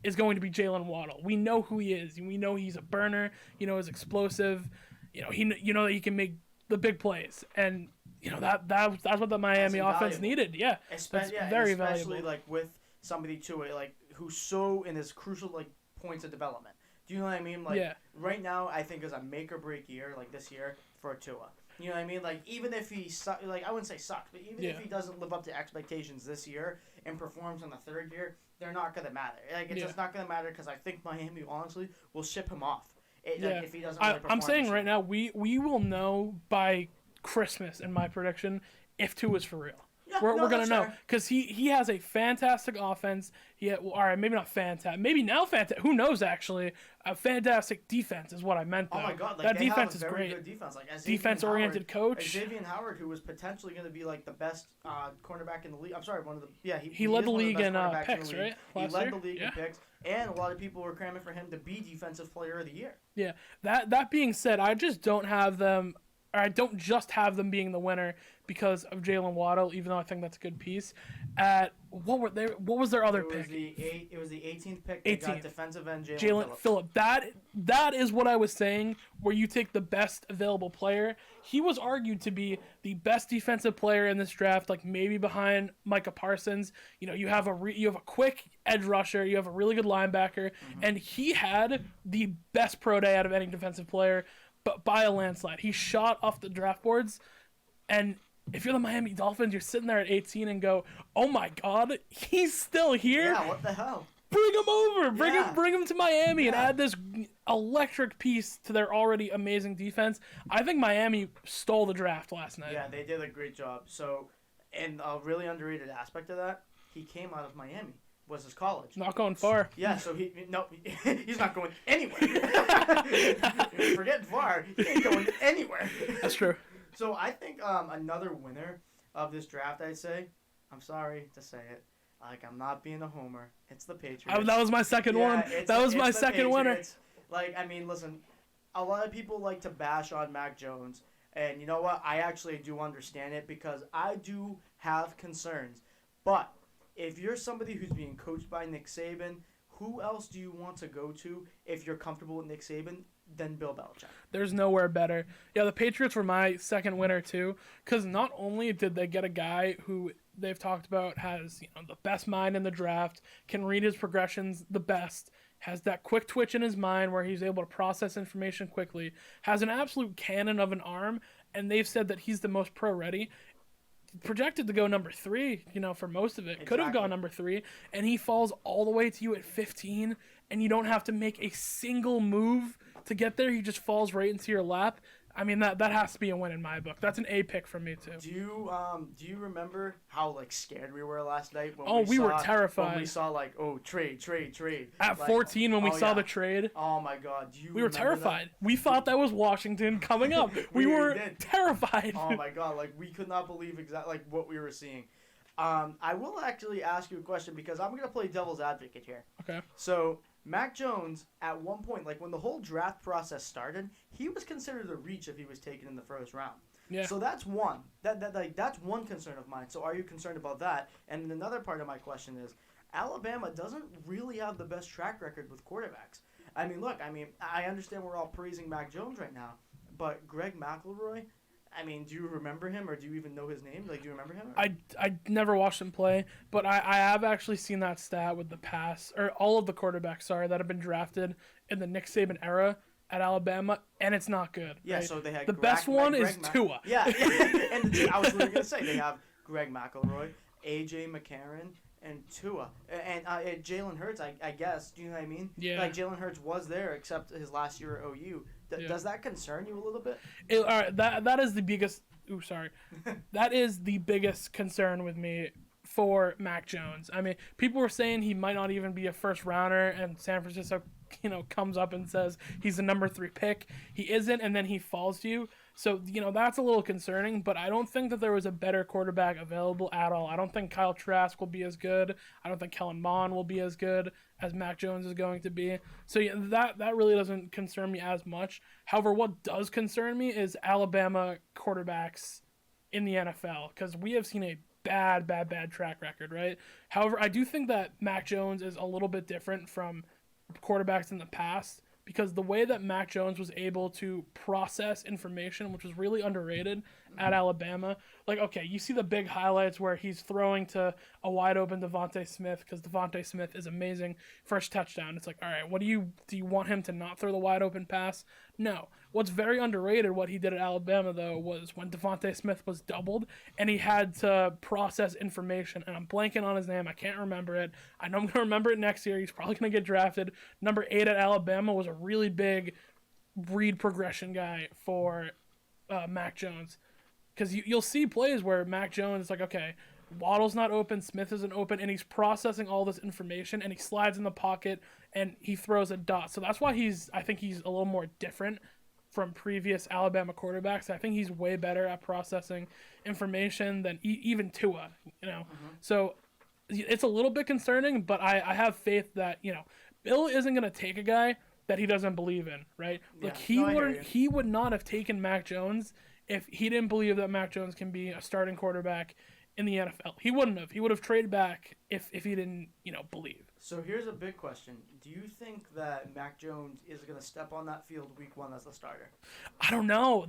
is going to be Jalen Waddle. We know who he is. We know he's a burner. He's explosive. That he can make the big plays. And, that's what the Miami offense needed. Yeah. That's very valuable. Especially, like, with somebody, too, like, who's so in his crucial, like, points of development. Do you know what I mean? Like, right now, I think is a make-or-break year, like this year, for Tua. You know what I mean? Like, even if he I wouldn't say sucks, but even if he doesn't live up to expectations this year and performs in the 3rd year, they're not going to matter. Like, it's just not going to matter because I think Miami, honestly, will ship him off. Like, if he doesn't really perform. I'm saying right now, we will know by Christmas, in my prediction, if Tua's for real. Yeah, we're gonna know because he has a fantastic offense. All right, maybe not fantastic. Maybe now fantastic. Who knows? Actually, a fantastic defense is what I meant. Though. Oh my god, like, that they defense have a is very great. Good defense, like defense-oriented coach. Xavier Howard, who was potentially going to be like the best cornerback in the league. I'm sorry, one of the he led the league in picks, right? He led the league in picks, and a lot of people were cramming for him to be Defensive Player of the Year. Yeah. That being said, I just don't have them. Or I don't just have them being the winner because of Jalen Waddle, even though I think that's a good piece. What was their other pick? It was the 18th pick. They got defensive end Jalen Phillip. That is what I was saying. Where you take the best available player. He was argued to be the best defensive player in this draft, like maybe behind Micah Parsons. You have a quick edge rusher. You have a really good linebacker, and he had the best pro day out of any defensive player. But by a landslide. He shot off the draft boards, and if you're the Miami Dolphins, you're sitting there at 18 and go, oh my god, he's still here? Yeah, what the hell? Bring him over. Bring him to Miami and add this electric piece to their already amazing defense. I think Miami stole the draft last night. Yeah, they did a great job. So, and a really underrated aspect of that, he came out of Miami. Was his college. Not going far. Yeah, so he's not going anywhere. Forget far. He ain't going anywhere. That's true. So I think another winner of this draft, I'd say, I'm sorry to say it, like, I'm not being a homer. It's the Patriots. That was my second one. That was my second winner. Like, I mean, listen, a lot of people like to bash on Mac Jones. And you know what? I actually do understand it because I do have concerns. But if you're somebody who's being coached by Nick Saban, who else do you want to go to if you're comfortable with Nick Saban than Bill Belichick? There's nowhere better. Yeah, the Patriots were my second winner too, because not only did they get a guy who they've talked about has the best mind in the draft, can read his progressions the best, has that quick twitch in his mind where he's able to process information quickly, has an absolute cannon of an arm, and they've said that he's the most pro ready. Projected to go number 3, for most of it. Could have gone number 3, and he falls all the way to you at 15, and you don't have to make a single move to get there. He just falls right into your lap. I mean, that has to be a win in my book. That's an A pick from me too. Do you remember how scared we were last night when we were terrified. When we saw trade at 14 when we saw the trade. Oh my God! We were terrified. That? We thought that was Washington coming up. we were terrified. Oh my God! We could not believe exactly what we were seeing. I will actually ask you a question because I'm gonna play devil's advocate here. Okay. So Mac Jones, at one point, when the whole draft process started, he was considered a reach if he was taken in the first round. Yeah. So that's one. That's one concern of mine. So are you concerned about that? And then another part of my question is, Alabama doesn't really have the best track record with quarterbacks. I mean, look, I understand we're all praising Mac Jones right now, but Greg McElroy, do you remember him, or do you even know his name? Do you remember him? I never watched him play, but I have actually seen that stat with all of the quarterbacks, that have been drafted in the Nick Saban era at Alabama, and it's not good. Yeah, right? so they had the best one is Tua. Yeah, and I was literally going to say, they have Greg McElroy, A.J. McCarron, and Tua. And Jalen Hurts, I guess. Do you know what I mean? Yeah. Jalen Hurts was there, except his last year at OU. Does that concern you a little bit? All right, that is the biggest. That is the biggest concern with me for Mac Jones. People were saying he might not even be a first rounder, and San Francisco, comes up and says he's the number 3 pick. He isn't, and then he falls to you. So, that's a little concerning, but I don't think that there was a better quarterback available at all. I don't think Kyle Trask will be as good. I don't think Kellen Mond will be as good as Mac Jones is going to be. So, yeah, that really doesn't concern me as much. However, what does concern me is Alabama quarterbacks in the NFL, because we have seen a bad track record, right? However, I do think that Mac Jones is a little bit different from quarterbacks in the past, because the way that Mac Jones was able to process information, which was really underrated at Alabama, you see the big highlights where he's throwing to a wide open Devontae Smith, because Devontae Smith is amazing, first touchdown. It's all right, do you want him to not throw the wide open pass? No. What's very underrated, what he did at Alabama, though, was when Devontae Smith was doubled and he had to process information. And I'm blanking on his name. I can't remember it. I know I'm going to remember it next year. He's probably going to get drafted. Number 8 at Alabama was a really big read progression guy for Mac Jones. Because you'll see plays where Mac Jones is okay, Waddle's not open, Smith isn't open, and he's processing all this information, and he slides in the pocket, and he throws a dot. So that's why I think he's a little more different from previous Alabama quarterbacks. I think he's way better at processing information than even Tua, So it's a little bit concerning, but I have faith that, Bill isn't going to take a guy that he doesn't believe in, right? Yeah. He would not have taken Mac Jones if he didn't believe that Mac Jones can be a starting quarterback in the NFL. He wouldn't have. He would have traded back if he didn't, believe. So here's a big question. Do you think that Mac Jones is going to step on that field week 1 as the starter? I don't know.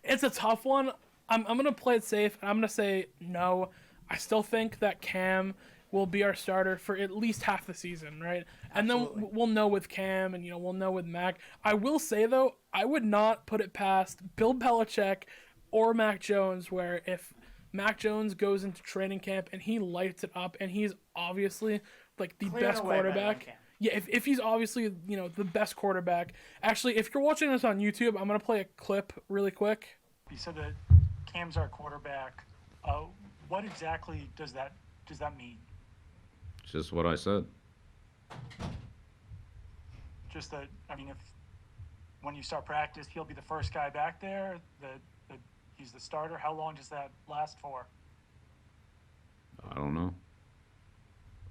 It's a tough one. I'm going to play it safe. I'm going to say no. I still think that Cam will be our starter for at least half the season, right? Absolutely. And then we'll know with Cam and, we'll know with Mac. I will say, though, I would not put it past Bill Belichick or Mac Jones, where if Mac Jones goes into training camp and he lights it up and he's obviously the best quarterback. Yeah, if he's obviously, the best quarterback. Actually, if you're watching this on YouTube, I'm going to play a clip really quick. You said that Cam's our quarterback. What exactly does that mean? Just what I said. Just that, if when you start practice, he'll be the first guy back there, he's the starter. How long does that last for? I don't know.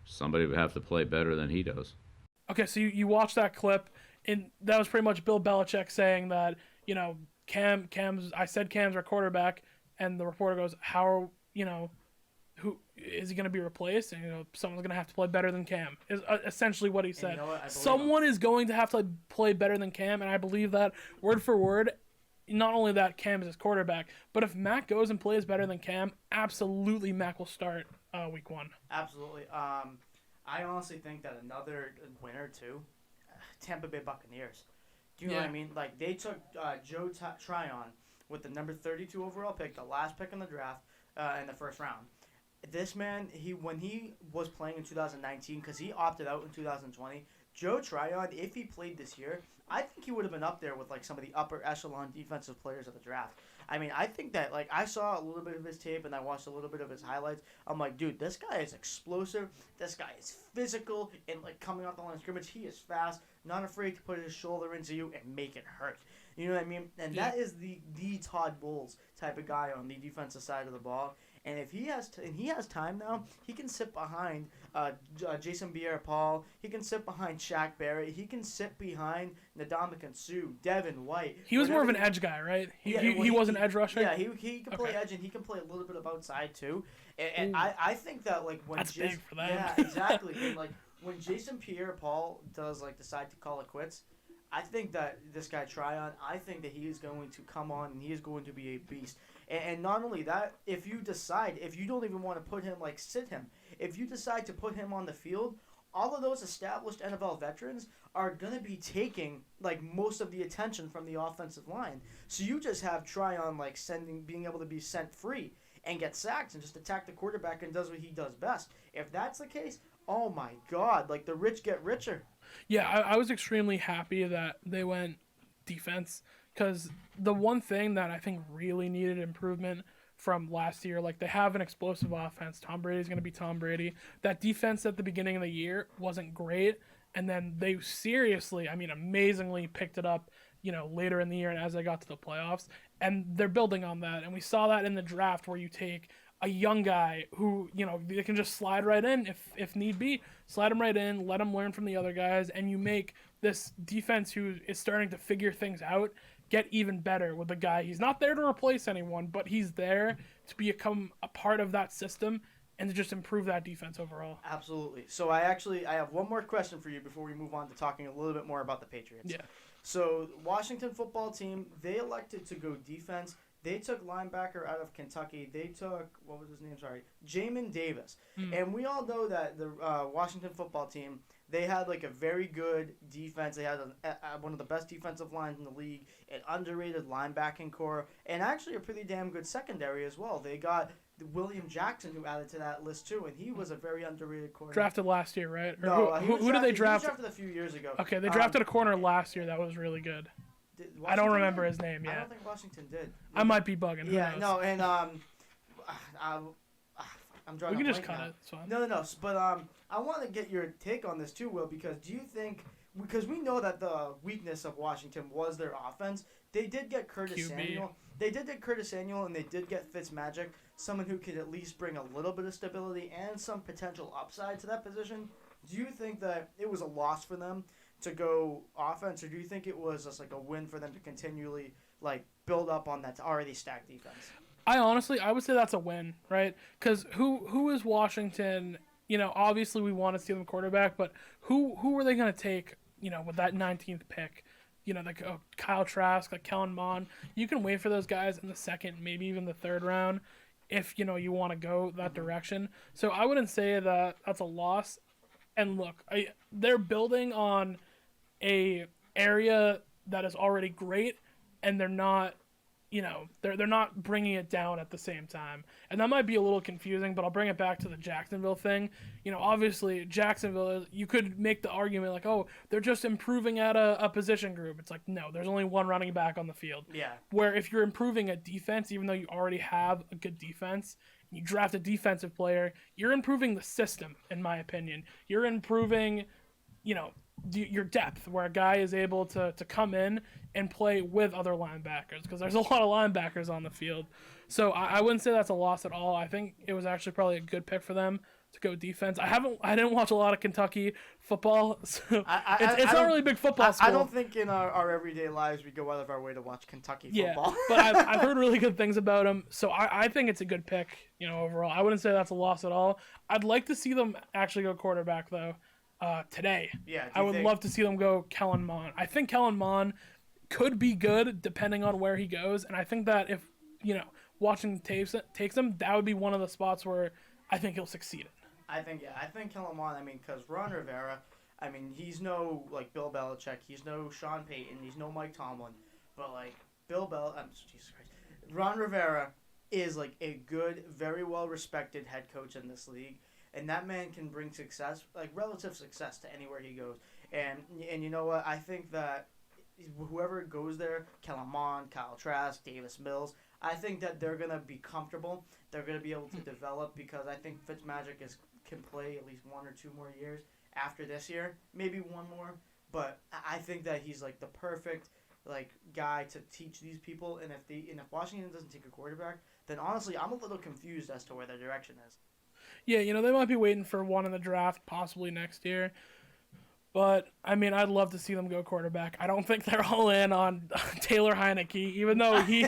Somebody would have to play better than he does. Okay, so you watch that clip, and that was pretty much Bill Belichick saying that, Cam's our quarterback, and the reporter goes, who is he going to be replaced? And someone's going to have to play better than Cam. Is essentially what he said. you know what? I believe Someone is going to have to play better than Cam, and I believe that word for word. Not only that Cam is his quarterback, but if Mac goes and plays better than Cam, absolutely Mac will start week 1. Absolutely. I honestly think that another winner too, Tampa Bay Buccaneers. Do you know what I mean? Like, they took Joe Tryon with the number 32 overall pick, the last pick in the draft, in the first round. This man, when he was playing in 2019, because he opted out in 2020, Joe Tryon, if he played this year, I think he would have been up there with like some of the upper echelon defensive players of the draft. I mean, I think that, like, I saw a little bit of his tape and I watched a little bit of his highlights. I'm like, dude, this guy is explosive. This guy is physical, and like coming off the line of scrimmage, he is fast, not afraid to put his shoulder into you and make it hurt. You know what I mean? And that is the Todd Bowles type of guy on the defensive side of the ball. And if he has time now, he can sit behind Jason Pierre-Paul. He can sit behind Shaq Barrett. He can sit behind Ndamukong Suh, Devin White. He was more of an edge guy, right? He was an edge rusher? Yeah, he can play edge, and he can play a little bit of outside too. And I think that, like, when that's big for them. Yeah, exactly. And like when Jason Pierre-Paul does like decide to call it quits, I think that this guy Tryon, I think that he is going to come on and he is going to be a beast. And not only that, if you don't even want to put him, like, sit him, if you decide to put him on the field, all of those established NFL veterans are going to be taking, like, most of the attention from the offensive line. So you just have Tryon, like, being able to be sent free and get sacked and just attack the quarterback and does what he does best. If that's the case, oh my God, like, the rich get richer. Yeah, I was extremely happy that they went defense, because the one thing that I think really needed improvement from last year, like, they have an explosive offense. Tom Brady's going to be Tom Brady. That defense at the beginning of the year wasn't great, and then they seriously, I mean, amazingly picked it up, later in the year and as they got to the playoffs, and they're building on that. And we saw that in the draft where you take a young guy who, they can just slide right in if need be, slide him right in, let him learn from the other guys, and you make this defense who is starting to figure things out get even better with the guy. He's not there to replace anyone, but he's there to become a part of that system and to just improve that defense overall. Absolutely. So I have one more question for you before we move on to talking a little bit more about the Patriots. Yeah. So Washington football team, they elected to go defense. They took linebacker out of Kentucky. They took, what was his name? Sorry, Jamin Davis. And we all know that the Washington football team, they had like a very good defense. They had one of the best defensive lines in the league, an underrated linebacking core, and actually a pretty damn good secondary as well. They got William Jackson, who added to that list too, and he was a very underrated corner. Drafted last year, right? Or no, who did they draft? He was drafted a few years ago. Okay, they drafted a corner last year that was really good. I don't remember his name. Yeah, I don't think Washington did. I might be bugging. Yeah, no, and I'm drawing. We can just cut it. It's fine. No. But I want to get your take on this too, Will, because do you think? Because we know that the weakness of Washington was their offense. They did get Curtis Samuel. They did get Curtis Samuel, and they did get Fitzmagic, someone who could at least bring a little bit of stability and some potential upside to that position. Do you think that it was a loss for them to go offense, or do you think it was just like a win for them to continually like build up on that already stacked defense? I would say that's a win, right? Because who is Washington? Obviously we want to see them quarterback, but who are they going to take? With that 19th pick, like Kyle Trask, like Kellen Mond. You can wait for those guys in the second, maybe even the third round, if you want to go that direction. So I wouldn't say that that's a loss. And look, they're building on a area that is already great, and they're not, they're not bringing it down at the same time. And that might be a little confusing, but I'll bring it back to the Jacksonville thing. Obviously Jacksonville, you could make the argument like, oh, they're just improving at a position group. It's like, no, there's only one running back on the field. Yeah. Where if you're improving a defense, even though you already have a good defense, you draft a defensive player, you're improving the system, in my opinion. You're improving, your depth, where a guy is able to come in and play with other linebackers, because there's a lot of linebackers on the field. So I wouldn't say that's a loss at all. I think it was actually probably a good pick for them. to go defense. I didn't watch a lot of Kentucky football, so I it's not don't- really a big football school. I don't think in our everyday lives we go out of our way to watch Kentucky Yeah, football. but I've heard really good things about him, so I think it's a good pick, overall. I wouldn't say that's a loss at all. I'd like to see them actually go quarterback, though, today. Yeah, do I you would think- love to see them go Kellen Mond. I think Kellen Mond could be good depending on where he goes, and I think that if, watching tapes takes him, that would be one of the spots where I think he'll succeed in. I think Kellen Mond, because Ron Rivera, he's no, Bill Belichick, he's no Sean Payton, he's no Mike Tomlin, but, Jesus Christ, Ron Rivera is, a good, very well-respected head coach in this league, and that man can bring success, relative success to anywhere he goes, and you know what, I think that whoever goes there, Kellen Mond, Kyle Trask, Davis Mills, I think that they're going to be comfortable, they're going to be able to develop, because I think Fitzmagic can play at least 1 or 2 more years after this year, maybe one more, but I think that he's the perfect guy to teach these people, and if Washington doesn't take a quarterback, then honestly I'm a little confused as to where their direction is. Yeah, they might be waiting for one in the draft, possibly next year. But, I'd love to see them go quarterback. I don't think they're all in on Taylor Heineke, even though he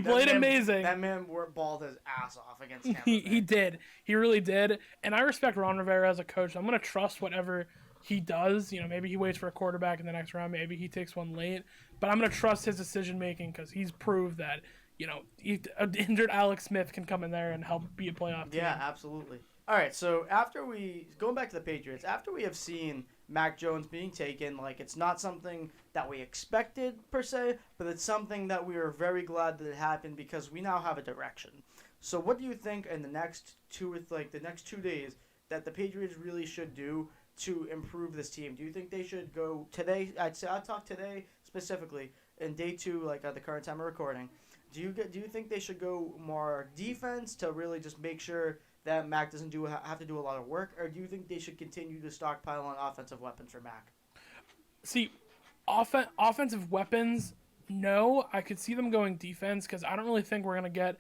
played amazing. That man balled his ass off against Tampa He Bay. did. He really did. And I respect Ron Rivera as a coach. I'm going to trust whatever he does. Maybe he waits for a quarterback in the next round. Maybe he takes one late. But I'm going to trust his decision-making because he's proved that, an injured Alex Smith can come in there and help be a playoff team. Yeah, absolutely. All right, so going back to the Patriots, after we have seen Mac Jones being taken, it's not something that we expected per se, but it's something that we are very glad that it happened because we now have a direction. So what do you think in the next two days that the Patriots really should do to improve this team? Do you think they should go today? I'd talk today specifically in day 2, at the current time of recording. Do you think they should go more defense to really just make sure that Mac doesn't have to do a lot of work, or do you think they should continue to stockpile on offensive weapons for Mac? See, offensive weapons, no. I could see them going defense because I don't really think we're going to get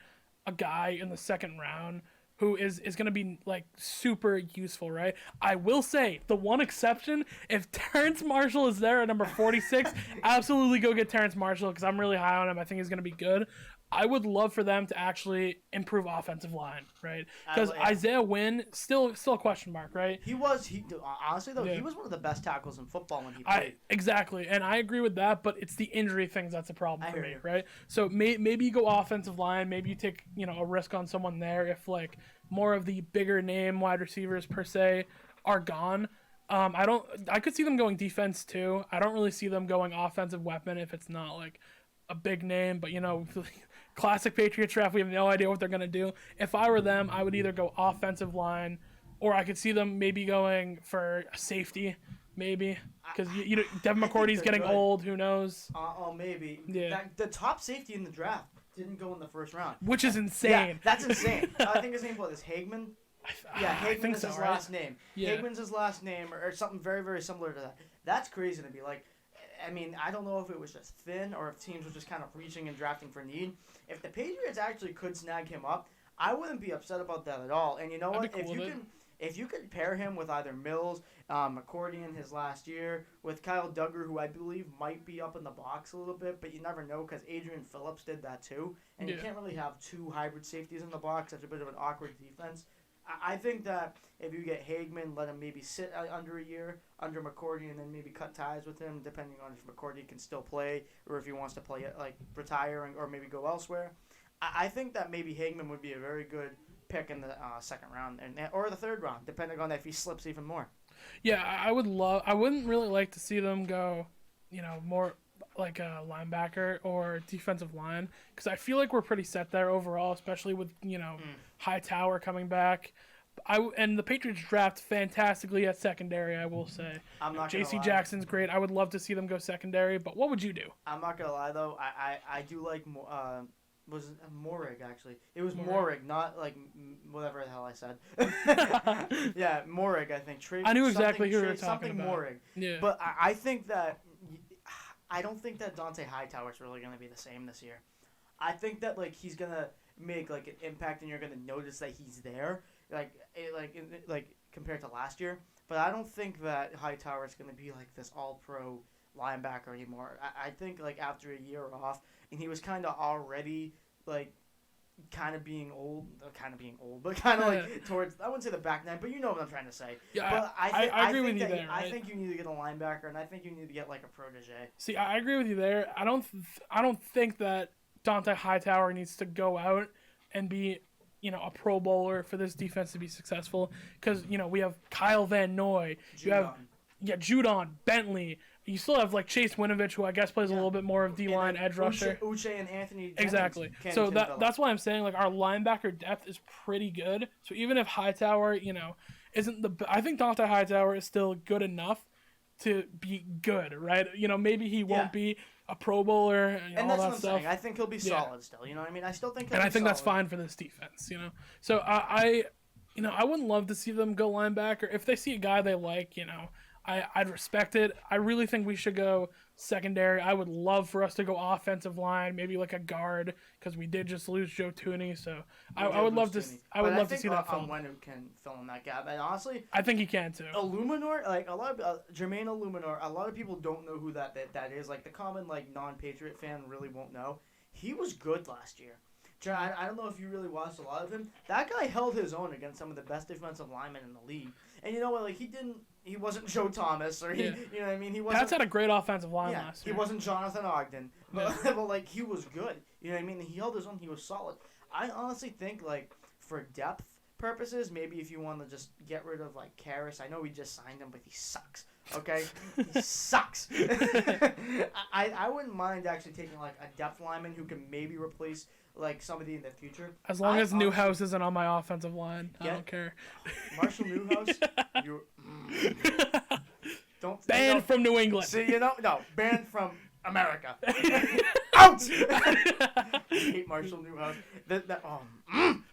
a guy in the second round who is going to be super useful, right? I will say the one exception, if Terrence Marshall is there at number 46, absolutely go get Terrence Marshall because I'm really high on him. I think he's going to be good. I would love for them to actually improve offensive line, right? Because Isaiah Wynn, still a question mark, right? Honestly though, Yeah. he was one of the best tackles in football when he played. Exactly, and I agree with that, but it's the injury things that's a problem I for hear me, you. right? So maybe you go offensive line, maybe you take a risk on someone there if more of the bigger name wide receivers per se are gone. I could see them going defense too. I don't really see them going offensive weapon if it's not a big name, but classic Patriots draft, we have no idea what they're going to do. If I were them, I would either go offensive line, or I could see them maybe going for a safety, maybe. Because Devin I think McCourty's they're getting good. old, who knows? Maybe. Yeah. The top safety in the draft didn't go in the first round. Which is Yeah, insane. that's insane. I think his name was Hagman. Yeah, I Hagman think is so, his right? last name. Yeah. Hagman's his last name, or something very, very similar to that. That's crazy to me. I don't know if it was just thin or if teams were just kind of reaching and drafting for need. If the Patriots actually could snag him up, I wouldn't be upset about that at all. And you know I'd what? be cool with it. If you could pair him with either Mills, McCourty in his last year, with Kyle Duggar, who I believe might be up in the box a little bit, but you never know because Adrian Phillips did that too. And you Yeah. can't really have 2 hybrid safeties in the box. That's a bit of an awkward defense. I think that if you get Hagman, let him maybe sit under a year under McCourty, and then maybe cut ties with him, depending on if McCourty can still play or if he wants to play retiring or maybe go elsewhere. I think that maybe Hagman would be a very good pick in the second round or the third round, depending on if he slips even more. Yeah, I wouldn't really like to see them go, more like a linebacker or defensive line because I feel like we're pretty set there overall, especially with Hightower coming back. And the Patriots draft fantastically at secondary, I will say. I'm not gonna J.C. lie. Jackson's great. I would love to see them go secondary, but what would you do? I'm not gonna lie though. I do like was it Morig actually? It was Morig. Morig, not whatever the hell I said. Yeah, Morig. I think. I knew exactly who you were talking something about. Morig. Yeah. But I think that I don't think that Dante Hightower's really gonna be the same this year. I think that he's gonna make an impact and you're gonna notice that he's there. like compared to last year. But I don't think that Hightower is going to be like this all-pro linebacker anymore. I think like after a year off, and he was kind of already like kind of being old, but kind of like towards, I wouldn't say the back nine, but you know what I'm trying to say. Yeah, but I agree with you that there. I Right? think you need to get a linebacker, and I think you need to get like a protege. See, I agree with you there. I don't think that Dante Hightower needs to go out and be, a Pro Bowler for this defense to be successful. Because, we have Kyle Van Noy. You have, Judon, Bentley. You still have, like, Chase Winovich, who I guess plays a little bit more of D-line edge rusher. Uche and Anthony Jennings. Exactly. So that's why I'm saying, like, our linebacker depth is pretty good. So even if Hightower, isn't I think Dante Hightower is still good enough to be good, right? Maybe he won't be a Pro Bowler and all that's that what I'm stuff. saying. I think he'll be solid still. You know what I mean? I still think he'll And be I think that's solid. fine for this defense, So I wouldn't love to see them go linebacker. If they see a guy they like, I'd respect it. I really think we should go secondary. I would love for us to go offensive line, maybe like a guard, because we did just lose Joe Tooney. So I would love to. I would love to see that film. Wenu can fill in that gap, and honestly, I think he can too. Illuminor, like a lot of Jermaine Illuminor, a lot of people don't know who that is. Like the common non-Patriot fan really won't know. He was good last year. I don't know if you really watched a lot of him. That guy held his own against some of the best defensive linemen in the league. And you know what? Like he wasn't Joe Thomas or you know what I mean? He wasn't. Pat's had a great offensive line last year. He wasn't Jonathan Ogden, but like he was good. You know what I mean? He held his own. He was solid. I honestly think like for depth purposes, maybe if you want to just get rid of like Karras, I know we just signed him, but he sucks. Okay, he sucks. I wouldn't mind actually taking like a depth lineman who can maybe replace like somebody in the future. As long as Newhouse isn't on my offensive line, I don't care. Marshall Newhouse, you don't banned from New England. See, banned from America. Out. I hate Marshall Newhouse.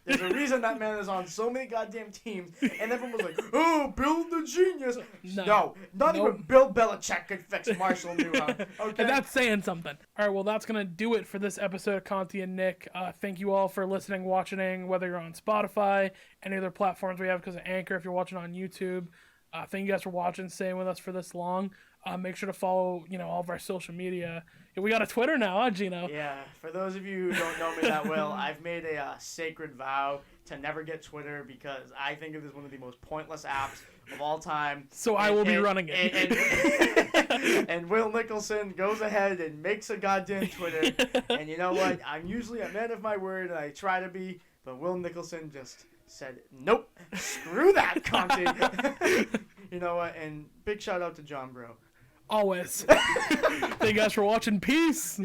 There's a reason that man is on so many goddamn teams, and everyone was like, "Oh, Bill the genius." No, not even Bill Belichick could fix Marshall Newhouse. Okay, and that's saying something. All right, well, that's gonna do it for this episode of Conti and Nick. Thank you all for listening, watching, whether you're on Spotify, any other platforms we have because of Anchor. If you're watching on YouTube, thank you guys for watching, staying with us for this long. Make sure to follow, all of our social media. We got a Twitter now, huh, Gino? Yeah, for those of you who don't know me that well, I've made a sacred vow to never get Twitter because I think it is one of the most pointless apps of all time. So I will be running it. And Will Nicholson goes ahead and makes a goddamn Twitter. And you know what? I'm usually a man of my word, and I try to be, but Will Nicholson just said, nope, screw that, Conti. You know what? And big shout out to John Bro. Always. Thank you guys for watching. Peace.